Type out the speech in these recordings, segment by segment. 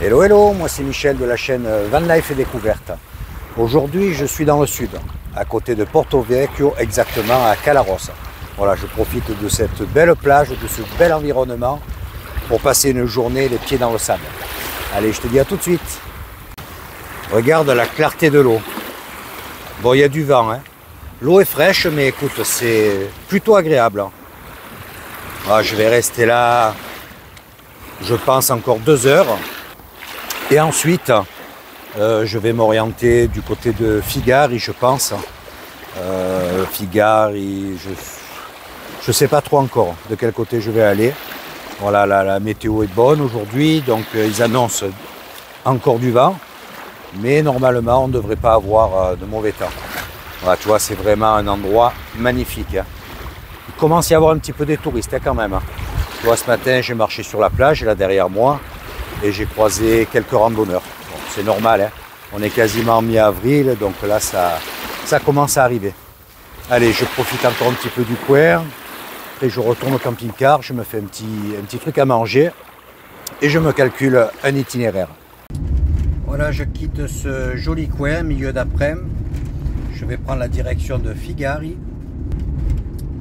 Hello, hello, moi c'est Michel de la chaîne Van Life et Découverte. Aujourd'hui, je suis dans le sud, à côté de Porto Vecchio, exactement à Calarossa. Voilà, je profite de cette belle plage, de ce bel environnement pour passer une journée les pieds dans le sable. Allez, je te dis à tout de suite. Regarde la clarté de l'eau. Bon, il y a du vent, hein. L'eau est fraîche, mais écoute, c'est plutôt agréable. Ah, je vais rester là, je pense, encore 2 heures. Et ensuite, je vais m'orienter du côté de Figari, je pense. Figari, je ne sais pas trop encore de quel côté je vais aller. Voilà, la météo est bonne aujourd'hui, donc ils annoncent encore du vent. Mais normalement, on ne devrait pas avoir de mauvais temps. Voilà, tu vois, c'est vraiment un endroit magnifique. Hein. Il commence à y avoir un petit peu des touristes quand même. Hein. Tu vois, ce matin, j'ai marché sur la plage, là derrière moi. Et j'ai croisé quelques randonneurs. Bon, c'est normal, hein. On est quasiment mi-avril, donc là ça commence à arriver. Allez, je profite encore un petit peu du coin, et je retourne au camping-car, je me fais un petit truc à manger, et je me calcule un itinéraire. Voilà, je quitte ce joli coin, milieu d'après-midi. Je vais prendre la direction de Figari,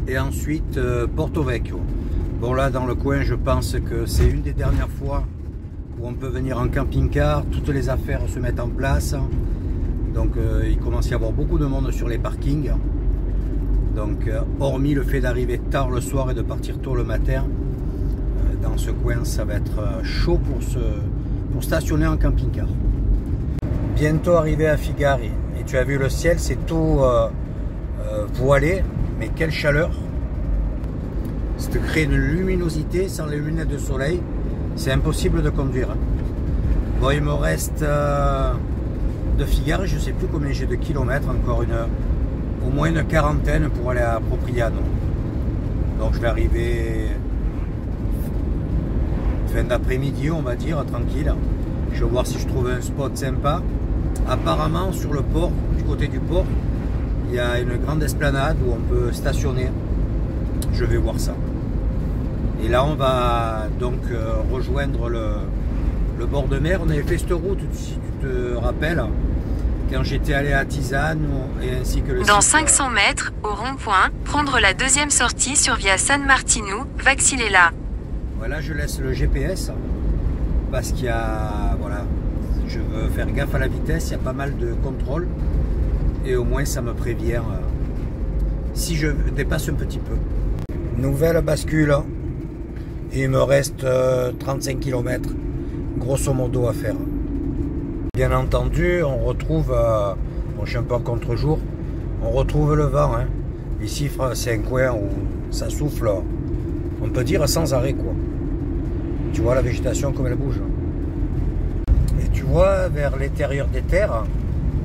et ensuite Porto Vecchio. Bon là, dans le coin, je pense que c'est une des dernières fois où on peut venir en camping-car, toutes les affaires se mettent en place. Donc il commence à y avoir beaucoup de monde sur les parkings. Donc hormis le fait d'arriver tard le soir et de partir tôt le matin, dans ce coin ça va être chaud pour stationner en camping-car. Bientôt arrivé à Figari. Et tu as vu le ciel, c'est tout voilé, mais quelle chaleur! Ça te crée une luminosité sans les lunettes de soleil. C'est impossible de conduire. Bon, il me reste de Figari, je ne sais plus combien j'ai de kilomètres, encore au moins une quarantaine pour aller à Propriano. Donc je vais arriver fin d'après-midi, on va dire, tranquille. Je vais voir si je trouve un spot sympa. Apparemment, sur le port, du côté du port, il y a une grande esplanade où on peut stationner. Je vais voir ça. Et là, on va donc rejoindre le bord de mer. On avait fait cette route, si tu te rappelles, quand j'étais allé à Tisane, et ainsi que le Dans site, 500 mètres, au rond-point, prendre la deuxième sortie sur via San Martino, Vaxilela. Voilà, je laisse le GPS, parce qu'il y a, voilà, je veux faire gaffe à la vitesse, il y a pas mal de contrôles, et au moins ça me prévient si je dépasse un petit peu. Nouvelle bascule. Et il me reste 35 km grosso modo à faire. Bien entendu, on retrouve, bon, je suis un peu en contre-jour, on retrouve le vent. Hein. Ici, c'est un coin où ça souffle, on peut dire sans arrêt, quoi. Tu vois la végétation comme elle bouge. Et tu vois, vers l'intérieur des terres,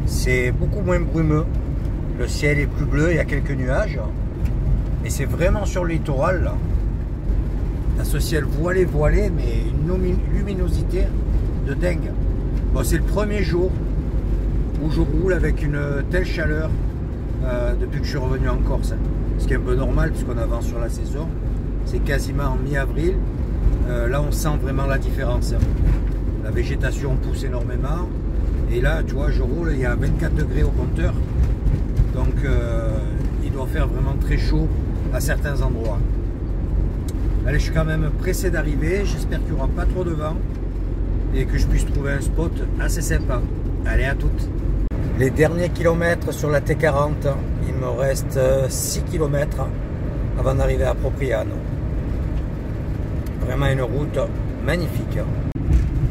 c'est beaucoup moins brumeux. Le ciel est plus bleu, il y a quelques nuages. Et c'est vraiment sur le littoral, là. À ce ciel voilé, mais une luminosité de dingue. Bon, c'est le premier jour où je roule avec une telle chaleur depuis que je suis revenu en Corse. Ce qui est un peu normal puisqu'on avance sur la saison. C'est quasiment en mi-avril. Là, on sent vraiment la différence. La végétation pousse énormément. Et là, tu vois, je roule, il y a 24 degrés au compteur. Donc, il doit faire vraiment très chaud à certains endroits. Allez, je suis quand même pressé d'arriver, j'espère qu'il n'y aura pas trop de vent et que je puisse trouver un spot assez sympa. Allez, à toutes. Les derniers kilomètres sur la T40, il me reste 6 km avant d'arriver à Propriano. Vraiment une route magnifique.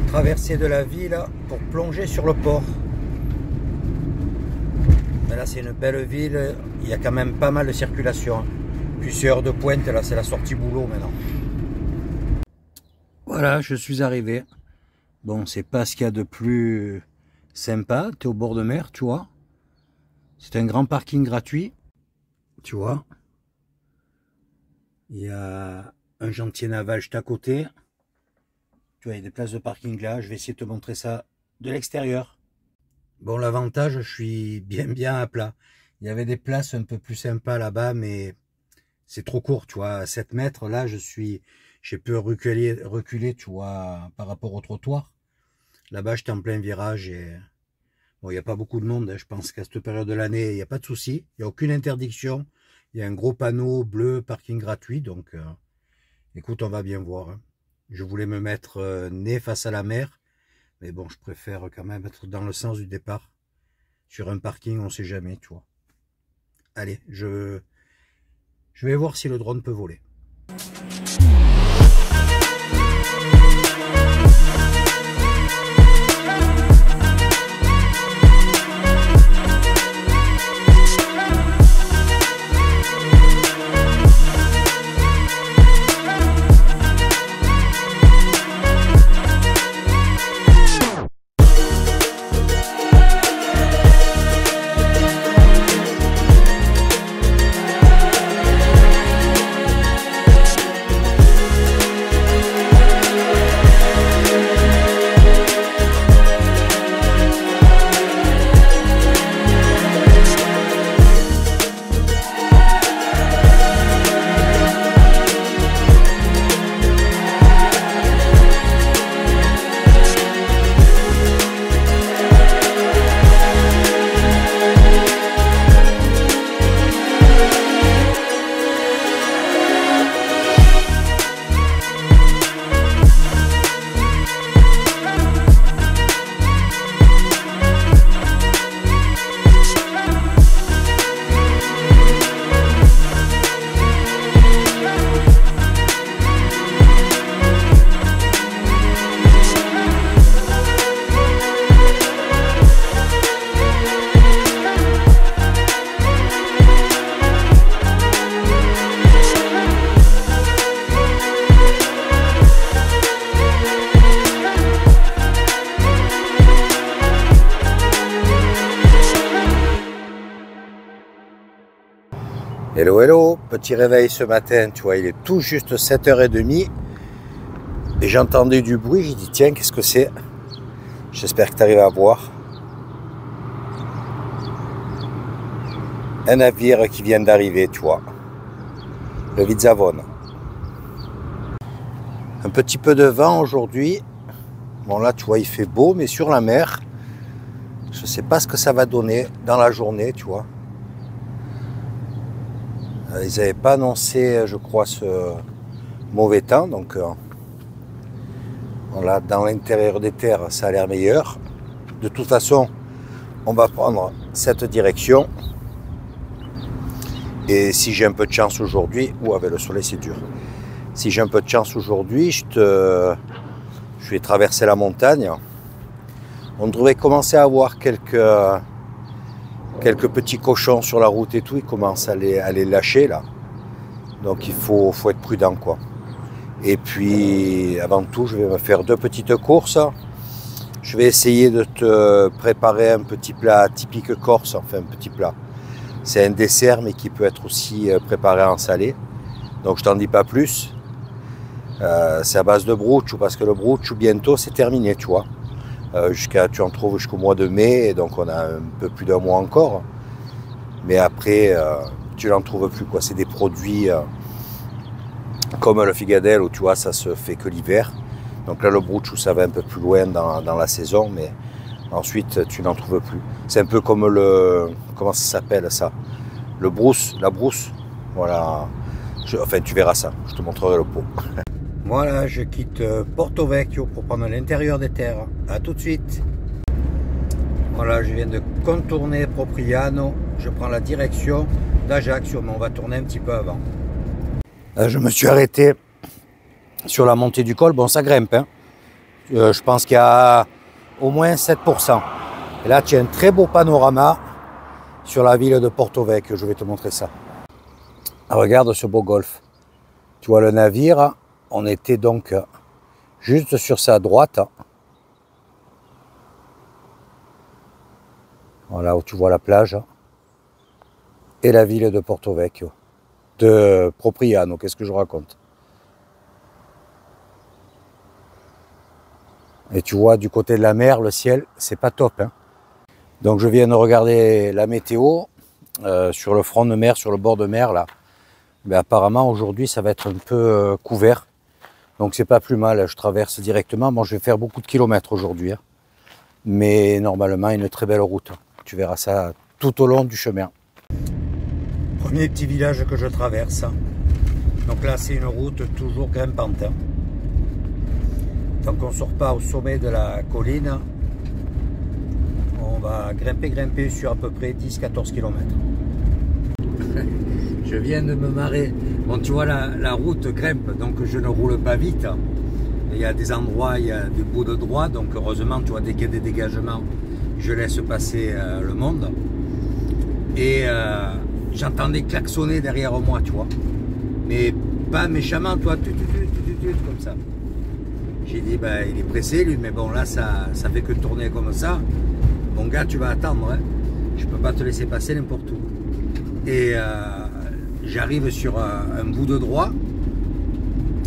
Traversée de la ville pour plonger sur le port. Là, c'est une belle ville, il y a quand même pas mal de circulation. Puis c'est heure de pointe, là c'est la sortie boulot maintenant. Voilà, je suis arrivé. Bon, c'est pas ce qu'il y a de plus sympa, tu es au bord de mer, tu vois. C'est un grand parking gratuit, tu vois. Il y a un chantier naval juste à côté. Tu vois, il y a des places de parking là, je vais essayer de te montrer ça de l'extérieur. Bon, l'avantage, je suis bien à plat. Il y avait des places un peu plus sympas là-bas, mais c'est trop court, tu vois. À 7 mètres, là, j'ai pu reculer, tu vois, par rapport au trottoir. Là-bas, j'étais en plein virage et bon, il n'y a pas beaucoup de monde. Hein. Je pense qu'à cette période de l'année, il n'y a pas de souci. Il n'y a aucune interdiction. Il y a un gros panneau bleu, parking gratuit. Donc, écoute, on va bien voir. Hein. Je voulais me mettre nez face à la mer. Mais bon, je préfère quand même être dans le sens du départ. Sur un parking, on ne sait jamais, tu vois. Allez, je vais voir si le drone peut voler. Hello, hello, petit réveil ce matin, tu vois, il est tout juste 7h30 et j'entendais du bruit, j'ai dit tiens, qu'est-ce que c'est? J'espère que tu arrives à voir. Un navire qui vient d'arriver, tu vois, le Vizavon. Un petit peu de vent aujourd'hui, bon là tu vois il fait beau, mais sur la mer, je sais pas ce que ça va donner dans la journée, tu vois. Ils n'avaient pas annoncé, je crois, ce mauvais temps. Donc, voilà, dans l'intérieur des terres, ça a l'air meilleur. De toute façon, on va prendre cette direction. Et si j'ai un peu de chance aujourd'hui, ou avec le soleil, c'est dur. Si j'ai un peu de chance aujourd'hui, je vais traverser la montagne. On devrait commencer à avoir quelques petits cochons sur la route et tout, ils commencent à les lâcher là. Donc il faut être prudent quoi. Et puis avant tout, je vais me faire 2 petites courses. Je vais essayer de te préparer un petit plat typique corse, enfin un petit plat. C'est un dessert mais qui peut être aussi préparé en salé. Donc je t'en dis pas plus. C'est à base de broutchou parce que le broutchou bientôt c'est terminé, tu vois. Tu en trouves jusqu'au mois de mai, et donc on a un peu plus d'un mois encore. Mais après, tu n'en trouves plus, quoi. C'est des produits comme le figadelle, où tu vois, ça se fait que l'hiver. Donc là, le broutchou, ça va un peu plus loin dans la saison, mais ensuite, tu n'en trouves plus. C'est un peu comme comment ça s'appelle ça? La brousse. Voilà. Enfin, tu verras ça. Je te montrerai le pot. Voilà, je quitte Porto Vecchio pour prendre l'intérieur des terres. A tout de suite. Voilà, je viens de contourner Propriano. Je prends la direction d'Ajaccio, mais on va tourner un petit peu avant. Je me suis arrêté sur la montée du col. Bon, ça grimpe. Hein. Je pense qu'il y a au moins 7%. Et là, tu as un très beau panorama sur la ville de Porto Vecchio. Je vais te montrer ça. Regarde ce beau golfe. Tu vois le navire. On était donc juste sur sa droite. Voilà où tu vois la plage. Et la ville de Porto Vecchio. De Propriano, qu'est-ce que je raconte? Et tu vois du côté de la mer, le ciel, c'est pas top. Hein. Donc je viens de regarder la météo sur le front de mer, sur le bord de mer là. Mais apparemment aujourd'hui ça va être un peu couvert. Donc c'est pas plus mal, je traverse directement. Bon, je vais faire beaucoup de kilomètres aujourd'hui. Hein. Mais normalement, une très belle route. Tu verras ça tout au long du chemin. Premier petit village que je traverse. Donc là, c'est une route toujours grimpante. Tant qu'on ne sort pas au sommet de la colline, on va grimper sur à peu près 10-14 km. Je viens de me marrer. Bon, tu vois, la route grimpe, donc je ne roule pas vite. Il y a des endroits, il y a des bouts de droit, donc heureusement, tu vois, dès qu'il y a des dégagements, je laisse passer le monde. Et j'entendais klaxonner derrière moi, tu vois. Mais pas méchamment, toi, comme ça. J'ai dit, ben, il est pressé, lui, mais bon, là, ça fait que tourner comme ça. Mon gars, tu vas attendre, hein. Je peux pas te laisser passer n'importe où. Et j'arrive sur un bout de droit.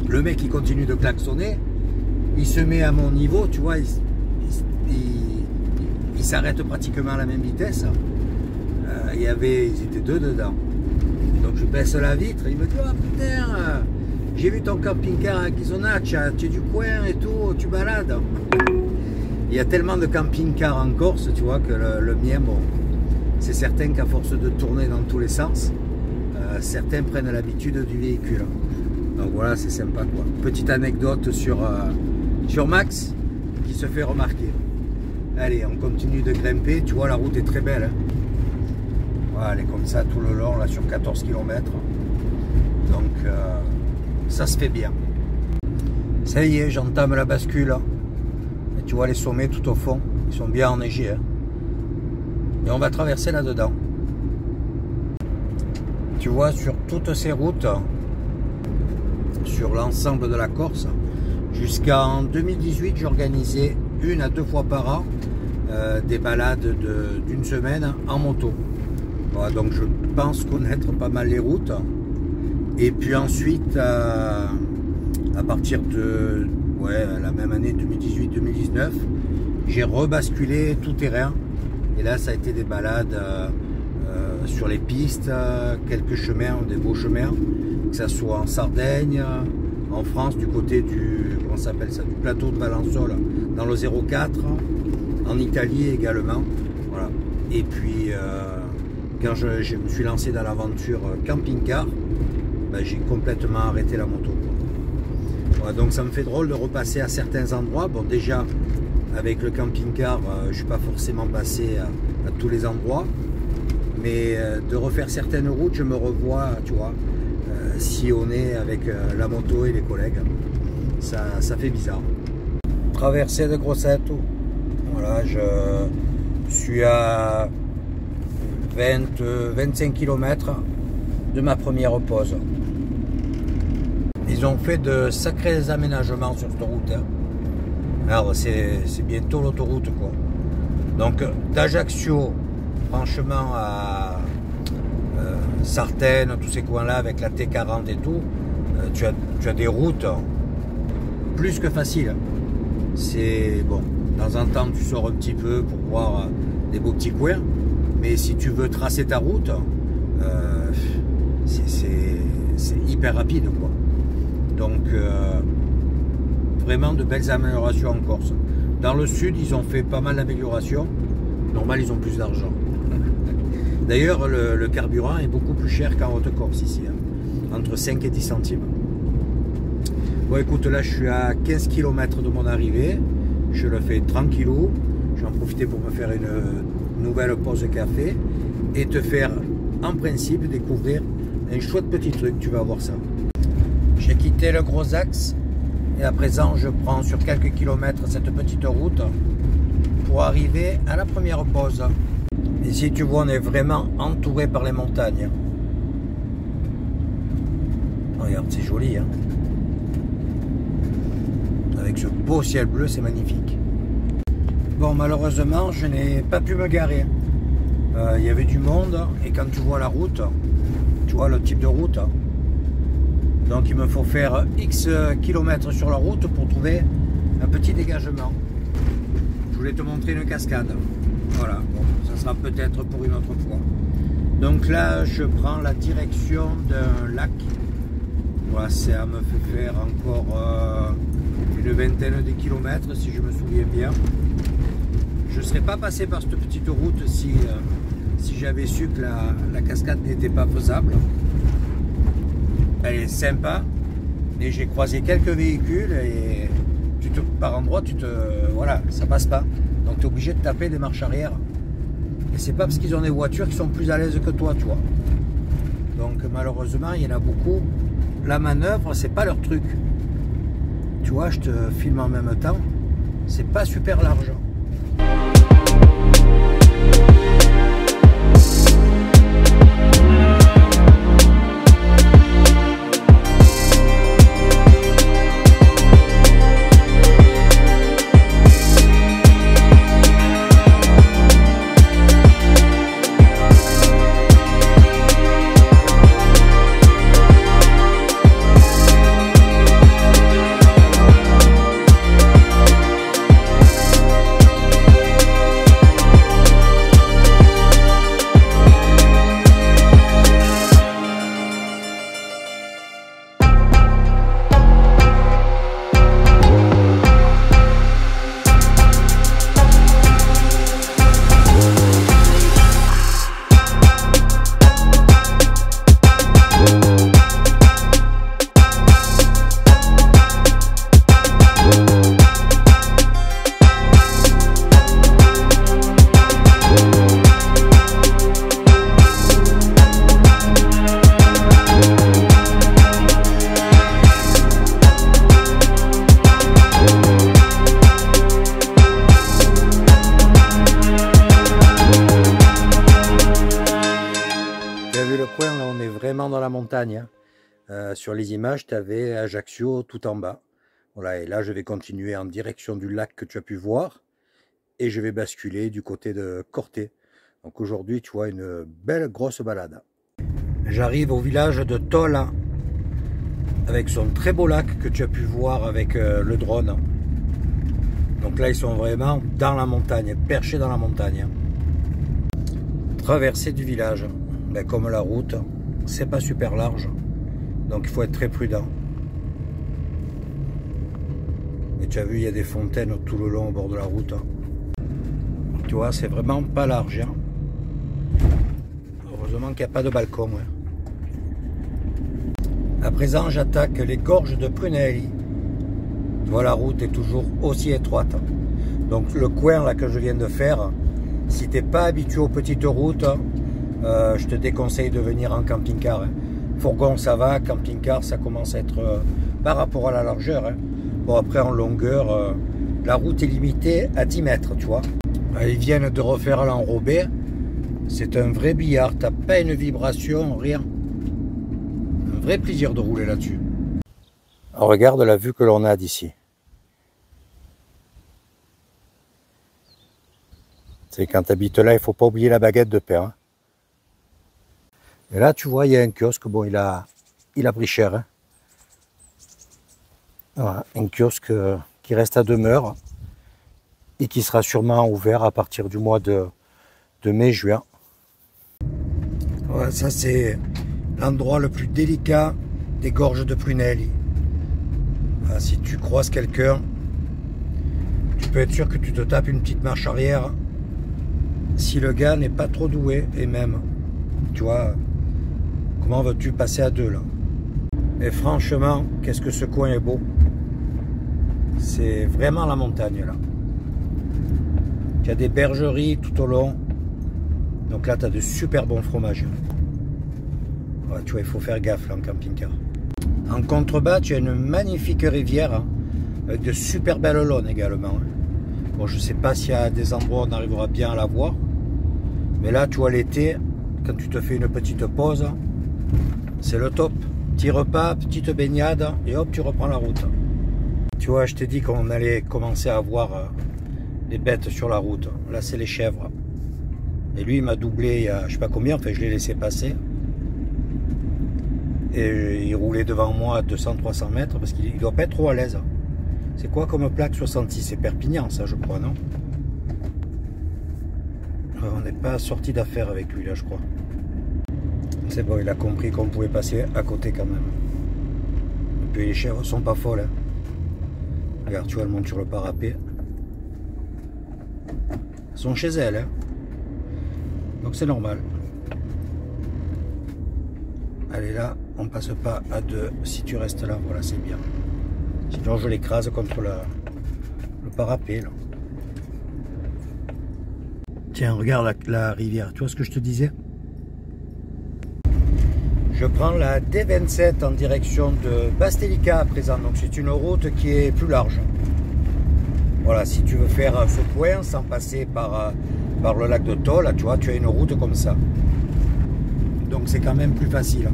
Le mec, il continue de klaxonner. Il se met à mon niveau, tu vois. Il s'arrête pratiquement à la même vitesse. Ils étaient deux dedans. Donc je baisse la vitre. Il me dit, oh putain, j'ai vu ton camping-car à Ghisonaccia, tu es du coin et tout, tu balades. Il y a tellement de camping-cars en Corse, tu vois, que le mien, bon, c'est certain qu'à force de tourner dans tous les sens, certains prennent l'habitude du véhicule. Donc voilà, c'est sympa, quoi. Petite anecdote sur Max qui se fait remarquer. Allez, on continue de grimper. Tu vois, la route est très belle, hein. Voilà, elle est comme ça tout le long, là, sur 14 km. Donc, ça se fait bien. Ça y est, j'entame la bascule. Et tu vois les sommets tout au fond. Ils sont bien enneigés, hein. Et on va traverser là-dedans. Tu vois, sur toutes ces routes, sur l'ensemble de la Corse, jusqu'en 2018, j'organisais 1 à 2 fois par an des balades d'une semaine en moto. Voilà, donc je pense connaître pas mal les routes. Et puis ensuite, à partir de la même année 2018-2019, j'ai rebasculé tout terrain. Et là, ça a été des balades sur les pistes, quelques chemins, des beaux chemins, que ce soit en Sardaigne, en France, du côté du, comment s'appelle ça, du plateau de Valensole, dans le 04, en Italie également. Voilà. Et puis, quand je me suis lancé dans l'aventure camping-car, ben, j'ai complètement arrêté la moto. Voilà, donc ça me fait drôle de repasser à certains endroits. Bon, déjà, avec le camping-car, je ne suis pas forcément passé à tous les endroits. Mais de refaire certaines routes, je me revois, tu vois, sillonner avec la moto et les collègues. Ça fait bizarre. Traversée de Grosseto. Voilà, je suis à 25 km de ma première pause. Ils ont fait de sacrés aménagements sur cette route, hein. Alors c'est bientôt l'autoroute, quoi. Donc d'Ajaccio, franchement, à Sartène, tous ces coins-là, avec la T40 et tout, tu as des routes plus que faciles. C'est bon, de temps en temps, tu sors un petit peu pour voir des beaux petits coins, mais si tu veux tracer ta route, c'est hyper rapide, quoi. Donc, vraiment de belles améliorations en Corse. Dans le sud, ils ont fait pas mal d'améliorations. Normal, ils ont plus d'argent. D'ailleurs, le carburant est beaucoup plus cher qu'en Haute-Corse ici, hein, entre 5 et 10 centimes. Bon, écoute, là, je suis à 15 km de mon arrivée. Je le fais tranquillou. Je vais en profiter pour me faire une nouvelle pause café et te faire, en principe, découvrir un chouette petit truc. Tu vas voir ça. J'ai quitté le gros axe et à présent, je prends sur quelques kilomètres cette petite route pour arriver à la première pause. Ici, tu vois, on est vraiment entouré par les montagnes. Regarde, c'est joli, hein. Avec ce beau ciel bleu, c'est magnifique. Bon, malheureusement, je n'ai pas pu me garer. Il y avait du monde et quand tu vois la route, tu vois le type de route. Donc, il me faut faire X kilomètres sur la route pour trouver un petit dégagement. Je voulais te montrer une cascade. Voilà, bon, ça sera peut-être pour une autre fois. Donc là, je prends la direction d'un lac. Voilà, ça me fait faire encore une vingtaine de kilomètres, si je me souviens bien. Je ne serais pas passé par cette petite route si j'avais su que la cascade n'était pas faisable. Elle est sympa, mais j'ai croisé quelques véhicules et par endroit, voilà, ça passe pas. Donc tu es obligé de taper des marches arrière. Et c'est pas parce qu'ils ont des voitures qui sont plus à l'aise que toi, tu vois. Donc malheureusement, il y en a beaucoup. La manœuvre, c'est pas leur truc. Tu vois, je te filme en même temps. C'est pas super large. Dans la montagne. Sur les images, tu avais Ajaccio tout en bas. Voilà, et là, je vais continuer en direction du lac que tu as pu voir. Et je vais basculer du côté de Corté. Donc aujourd'hui, tu vois, une belle grosse balade. J'arrive au village de Tola, avec son très beau lac que tu as pu voir avec le drone. Donc là, ils sont vraiment dans la montagne, perchés dans la montagne. Traversée du village, ben, comme la route. C'est pas super large, donc il faut être très prudent. Et tu as vu, il y a des fontaines tout le long au bord de la route. Tu vois, c'est vraiment pas large. Hein. Heureusement qu'il n'y a pas de balcon. Hein. À présent, j'attaque les gorges de Prunelli. Tu vois, la route est toujours aussi étroite. Donc le coin là que je viens de faire, si tu n'es pas habitué aux petites routes, je te déconseille de venir en camping-car. Hein. Fourgon ça va, camping-car ça commence à être par rapport à la largeur. Hein. Bon après en longueur, la route est limitée à 10 mètres, tu vois. Ils viennent de refaire l'enrobé. C'est un vrai billard, t'as pas une vibration, rien. Un vrai plaisir de rouler là-dessus. Regarde la vue que l'on a d'ici. C'est quand tu habites là, il faut pas oublier la baguette de pain. Hein. Et là, tu vois, il y a un kiosque. Bon, il a pris cher. Hein. Voilà, un kiosque qui reste à demeure et qui sera sûrement ouvert à partir du mois de mai-juin. Voilà, ça, c'est l'endroit le plus délicat des gorges de Prunelli. Voilà, si tu croises quelqu'un, tu peux être sûr que tu te tapes une petite marche arrière si le gars n'est pas trop doué. Et même, tu vois... Comment veux-tu passer à deux là? Et franchement, qu'est-ce que ce coin est beau. C'est vraiment la montagne là. Il y a des bergeries tout au long. Donc là, tu as de super bons fromages. Ouais, tu vois, il faut faire gaffe là en camping-car. En contrebas, tu as une magnifique rivière hein, avec de super belles lawns également. Hein. Bon, je ne sais pas s'il y a des endroits où on arrivera bien à la voir. Mais là, tu vois, l'été, quand tu te fais une petite pause, c'est le top. Petit repas, petite baignade et hop, tu reprends la route. Tu vois, je t'ai dit qu'on allait commencer à voir les bêtes sur la route. Là, c'est les chèvres. Et lui, il m'a doublé il y a je sais pas combien, enfin, je l'ai laissé passer. Et il roulait devant moi à 200-300 mètres parce qu'il ne doit pas être trop à l'aise. C'est quoi comme plaque 66? C'est Perpignan, ça, je crois, non? On n'est pas sorti d'affaire avec lui, là, je crois. C'est bon, il a compris qu'on pouvait passer à côté quand même. Et puis les chèvres sont pas folles. Hein. Regarde, tu vois, elles montent sur le parapet. Elles sont chez elles, hein. Donc c'est normal. Allez, là, on passe pas à 2. Si tu restes là, voilà, c'est bien. Sinon, je l'écrase contre le parapet, là. Tiens, regarde la rivière. Tu vois ce que je te disais? Je prends la D27 en direction de Bastelica à présent. Donc, c'est une route qui est plus large. Voilà, si tu veux faire ce point sans passer par le lac de Thau, là, tu vois, tu as une route comme ça. Donc, c'est quand même plus facile.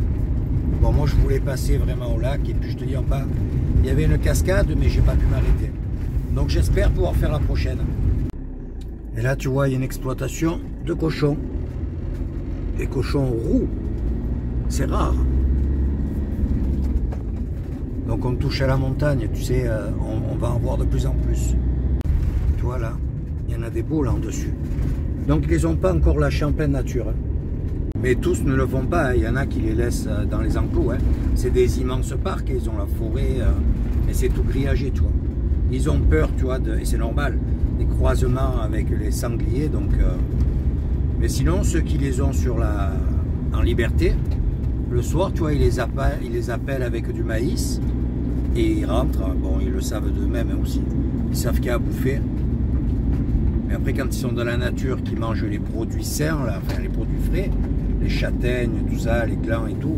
Bon, moi, je voulais passer vraiment au lac. Et puis, je te dis en bas, il y avait une cascade, mais j'ai pas pu m'arrêter. Donc, j'espère pouvoir faire la prochaine. Et là, tu vois, il y a une exploitation de cochons. Des cochons roux. C'est rare. Donc, on touche à la montagne. Tu sais, on va en voir de plus en plus. Tu vois, là, il y en a des beaux là en dessus. Donc, ils les ont pas encore lâchés en pleine nature. Hein. Mais tous ne le font pas. Il y en a qui les laissent dans les enclos. Hein. C'est des immenses parcs. Ils ont la forêt. Et c'est tout grillagé, tu vois. Ils ont peur, tu vois, et c'est normal. Des croisements avec les sangliers, donc mais sinon ceux qui les ont en liberté le soir, tu vois, ils les appellent avec du maïs et ils rentrent. Bon, ils le savent d'eux-mêmes aussi, ils savent qu'il y a à bouffer, mais après quand ils sont dans la nature, qu'ils mangent les produits sains là, enfin les produits frais, les châtaignes, tout ça, les glands et tout,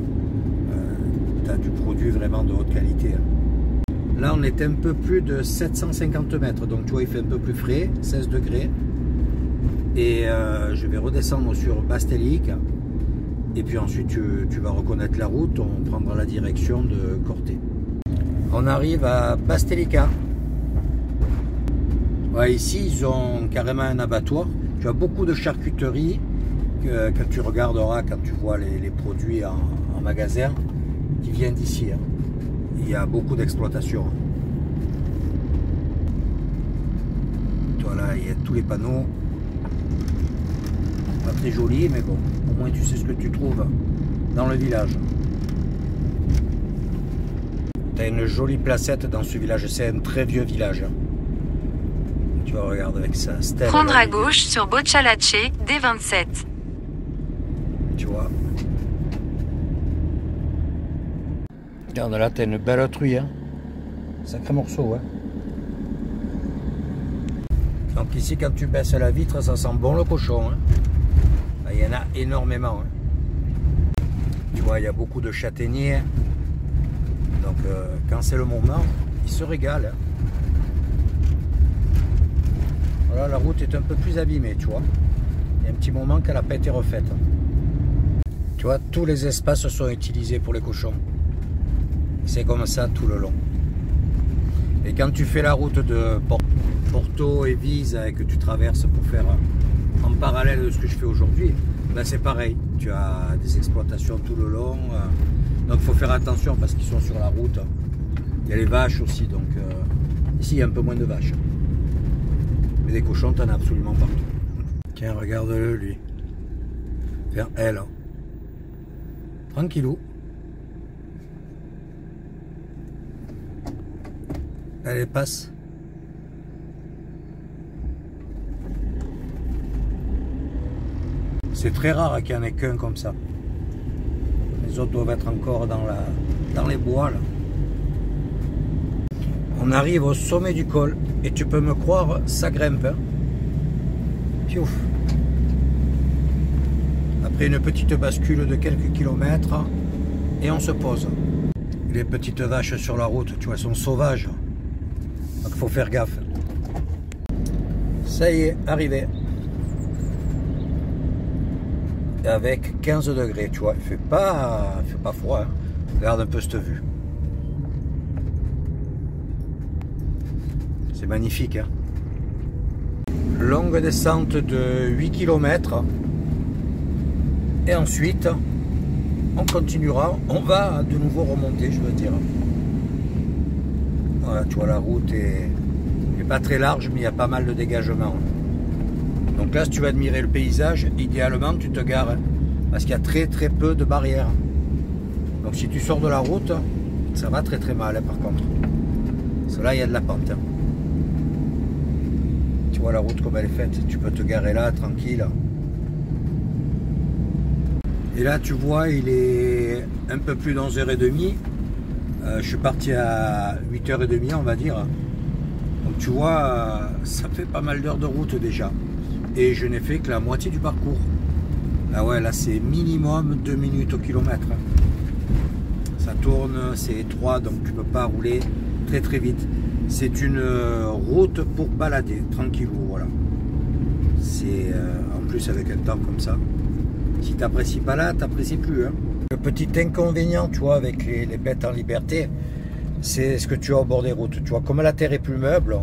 tu as du produit vraiment de haute qualité, hein. Là, on est un peu plus de 750 mètres. Donc, tu vois, il fait un peu plus frais, 16 degrés. Et je vais redescendre sur Bastelica. Et puis ensuite, tu vas reconnaître la route. On prendra la direction de Corté. On arrive à Bastelica. Ouais, ici, ils ont carrément un abattoir. Tu as beaucoup de charcuterie. Quand tu regarderas, quand tu vois les produits en magasin, qui viennent d'ici. Hein. Il y a beaucoup d'exploitation. Voilà, il y a tous les panneaux. Pas très joli, mais bon, au moins tu sais ce que tu trouves dans le village. Tu as une jolie placette dans ce village. C'est un très vieux village. Tu vas regarder avec ça. Stèle, prendre à gauche sur Boccialace, D27. Tu vois. Regarde là, t'as une belle truie, hein. Sacré morceau, hein. Donc ici, quand tu baisses la vitre, ça sent bon le cochon, hein. Il y en a énormément, hein. Tu vois, il y a beaucoup de châtaigniers. Donc quand c'est le moment, ils se régalent, hein. Voilà, la route est un peu plus abîmée, tu vois. Il y a un petit moment qu'elle n'a pas été refaite. Tu vois, tous les espaces sont utilisés pour les cochons. C'est comme ça tout le long. Et quand tu fais la route de Porto et Vise et que tu traverses pour faire en parallèle de ce que je fais aujourd'hui, ben c'est pareil. Tu as des exploitations tout le long. Donc il faut faire attention parce qu'ils sont sur la route. Il y a les vaches aussi. Donc ici il y a un peu moins de vaches. Mais des cochons, tu en as absolument partout. Tiens, regarde-le lui. Vers elle. Tranquillou. Allez, passe. C'est très rare qu'il n'y en ait qu'un comme ça. Les autres doivent être encore dans les bois là. On arrive au sommet du col et tu peux me croire, ça grimpe. Hein. Piouf. Après une petite bascule de quelques kilomètres et on se pose. Les petites vaches sur la route, tu vois, elles sont sauvages. Donc il faut faire gaffe. Ça y est, arrivé. Et avec 15 degrés, tu vois, il fait pas froid. Hein. Regarde un peu cette vue. C'est magnifique. Hein. Longue descente de 8 km. Et ensuite, on continuera. On va de nouveau remonter, je veux dire. Voilà, tu vois, la route est pas très large, mais il y a pas mal de dégagement. Donc là, si tu veux admirer le paysage, idéalement, tu te gares. Hein, parce qu'il y a très très peu de barrières. Donc si tu sors de la route, ça va très très mal, hein, par contre. Parce que là, il y a de la pente. Hein. Tu vois la route comme elle est faite. Tu peux te garer là, tranquille. Et là, tu vois, il est un peu plus d'11h30. Je suis parti à 8h30, on va dire. Donc tu vois, ça fait pas mal d'heures de route déjà. Et je n'ai fait que la moitié du parcours. Ah ouais, là c'est minimum 2 minutes au kilomètre. Ça tourne, c'est étroit, donc tu peux pas rouler très très vite. C'est une route pour balader, tranquillou, voilà. C'est en plus avec un temps comme ça. Si tu n'apprécies pas là, tu n'apprécies plus. Hein. Le petit inconvénient, tu vois, avec les bêtes en liberté, c'est ce que tu as au bord des routes. Tu vois, comme la terre est plus meuble,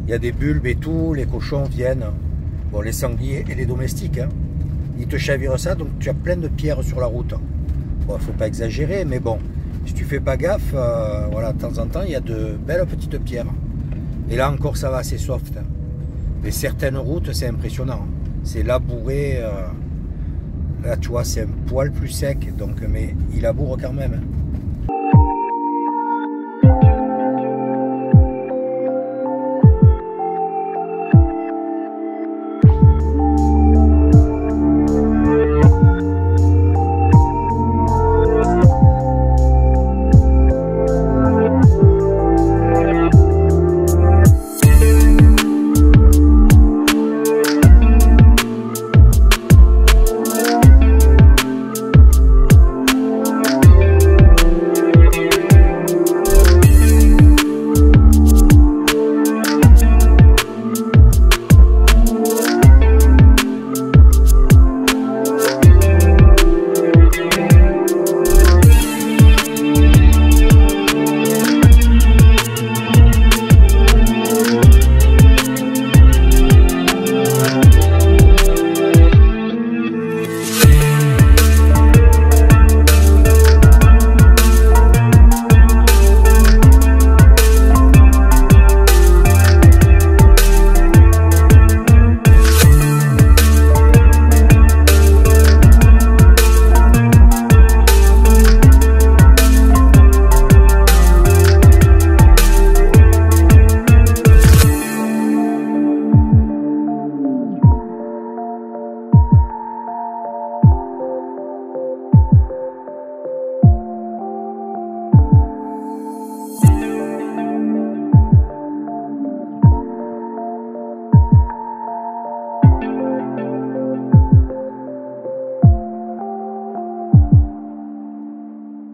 il y a des bulbes et tout, les cochons viennent. Bon, les sangliers et les domestiques, hein, ils te chavirent ça, donc tu as plein de pierres sur la route. Bon, il ne faut pas exagérer, mais bon, si tu fais pas gaffe, voilà, de temps en temps, il y a de belles petites pierres. Et là encore, ça va assez soft. Hein. Mais certaines routes, c'est impressionnant. C'est labouré. Là, tu vois, c'est un poil plus sec, donc, mais il laboure quand même. Hein.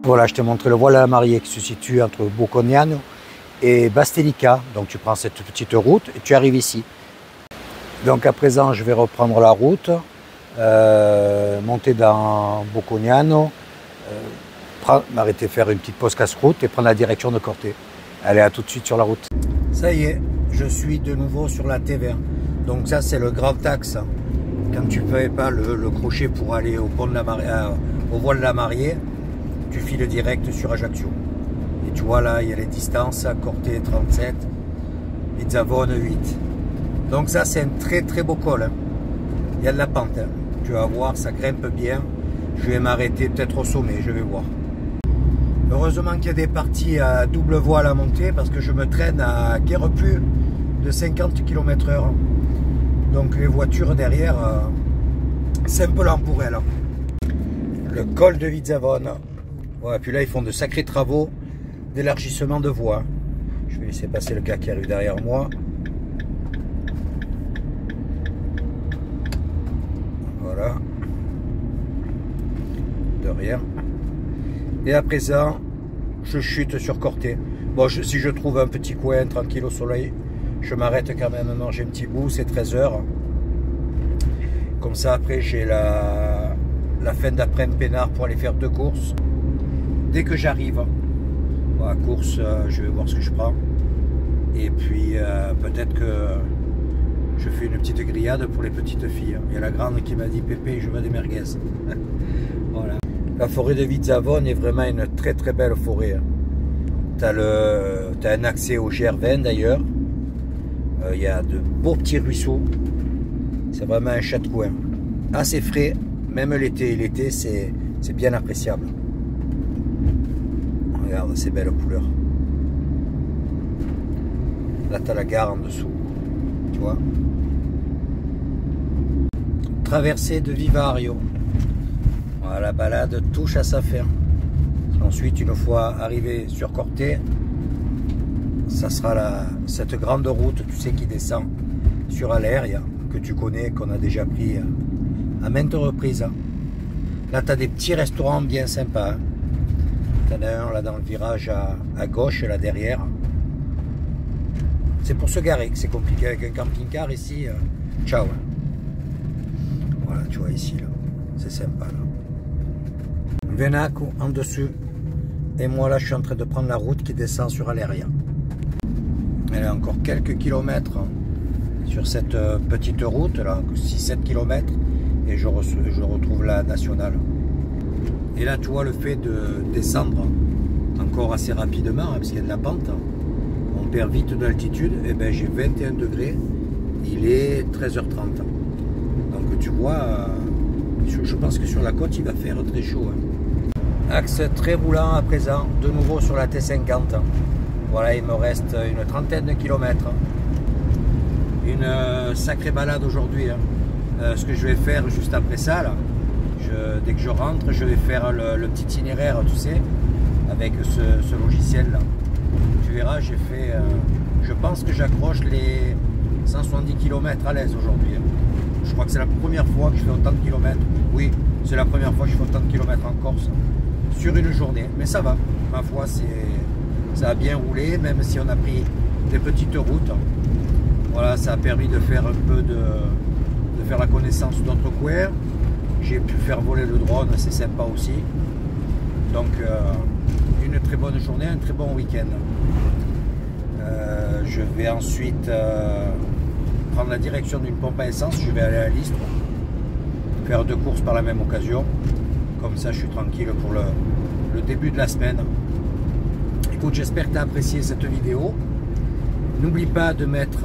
Voilà, je t'ai montré le voile à la mariée qui se situe entre Bocognano et Bastelica. Donc tu prends cette petite route et tu arrives ici. Donc à présent, je vais reprendre la route, monter dans Bocognano, m'arrêter faire une petite pause casse-route et prendre la direction de Corte. Allez, à tout de suite sur la route. Ça y est, je suis de nouveau sur la T20. Donc ça, c'est le grand axe. Quand tu ne fais pas le crochet pour aller au pont de la au voile de la mariée, tu files direct sur Ajaccio. Et tu vois là, il y a les distances, Corte 37, Vizzavone 8. Donc ça, c'est un très très beau col. Hein. Il y a de la pente. Hein. Tu vas voir, ça grimpe bien. Je vais m'arrêter peut-être au sommet, je vais voir. Heureusement qu'il y a des parties à double voie à la montée parce que je me traîne à guère plus de 50 km/h. Donc les voitures derrière, c'est un peu lent pour elles. Le col de Vizzavone. Ouais, puis là, ils font de sacrés travaux d'élargissement de voie. Je vais laisser passer le gars qui arrive derrière moi. Voilà. De rien. Et à présent, je chute sur Corte. Bon, si je trouve un petit coin tranquille au soleil, je m'arrête quand même à manger un petit bout. C'est 13 h. Comme ça, après, j'ai la fin d'après-midi peinard pour aller faire 2 courses. Dès que j'arrive à la course, je vais voir ce que je prends. Et puis peut-être que je fais une petite grillade pour les petites filles. Il y a la grande qui m'a dit Pépé, je veux des merguez. Voilà. La forêt de Vizzavone est vraiment une très très belle forêt. Tu as un accès au GR20 d'ailleurs. Il y a de beaux petits ruisseaux. C'est vraiment un chat de coin. Assez frais, même l'été. L'été, c'est bien appréciable. Regarde ces belles couleurs. Là, tu as la gare en dessous. Tu vois? traversée de Vivario. Voilà, la balade touche à sa fin. Ensuite, une fois arrivé sur Corté, ça sera cette grande route, tu sais, qui descend sur Aléria, que tu connais, qu'on a déjà pris à maintes reprises. Là, tu as des petits restaurants bien sympas. Tu en as un là dans le virage à gauche, là derrière. C'est pour se garer que c'est compliqué avec un camping-car ici. Ciao. Voilà, tu vois ici, là. C'est sympa, là. Venaco en dessus. Et moi, là, je suis en train de prendre la route qui descend sur Aléria. Elle a encore quelques kilomètres sur cette petite route, là, 6-7 km. Et je retrouve la nationale. Et là, tu vois, le fait de descendre encore assez rapidement, hein, parce qu'il y a de la pente, on perd vite de l'altitude. Et ben, j'ai 21 degrés, il est 13h30. Donc tu vois, je pense que sur la côte, il va faire très chaud. Hein. Axe très roulant à présent, de nouveau sur la T50. Voilà, il me reste une trentaine de kilomètres. Une sacrée balade aujourd'hui. Hein. Ce que je vais faire juste après ça, là, dès que je rentre, je vais faire le petit itinéraire, tu sais, avec ce logiciel-là. Tu verras, j'ai fait, je pense que j'accroche les 170 km à l'aise aujourd'hui. Hein. Je crois que c'est la première fois que je fais autant de kilomètres. Oui, c'est la première fois que je fais autant de kilomètres en Corse sur une journée. Mais ça va, ma foi, ça a bien roulé, même si on a pris des petites routes. Voilà, ça a permis de faire un peu de faire la connaissance d'autres coins. J'ai pu faire voler le drone, c'est sympa aussi. Donc une très bonne journée, un très bon week-end. Je vais ensuite prendre la direction d'une pompe à essence. Je vais aller à Listre, faire 2 courses par la même occasion. Comme ça, je suis tranquille pour le début de la semaine. Écoute, j'espère que tu as apprécié cette vidéo. N'oublie pas de mettre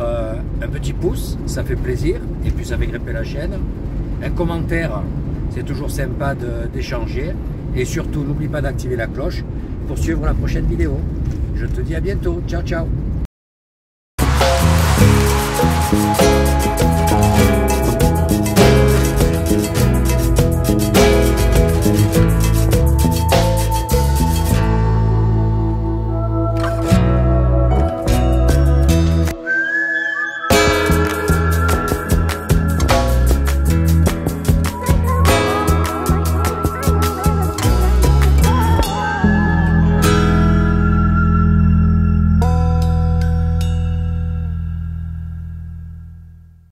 un petit pouce, ça fait plaisir, et puis ça fait grimper la chaîne. Un commentaire, c'est toujours sympa d'échanger. Et surtout, n'oublie pas d'activer la cloche pour suivre la prochaine vidéo. Je te dis à bientôt. Ciao, ciao.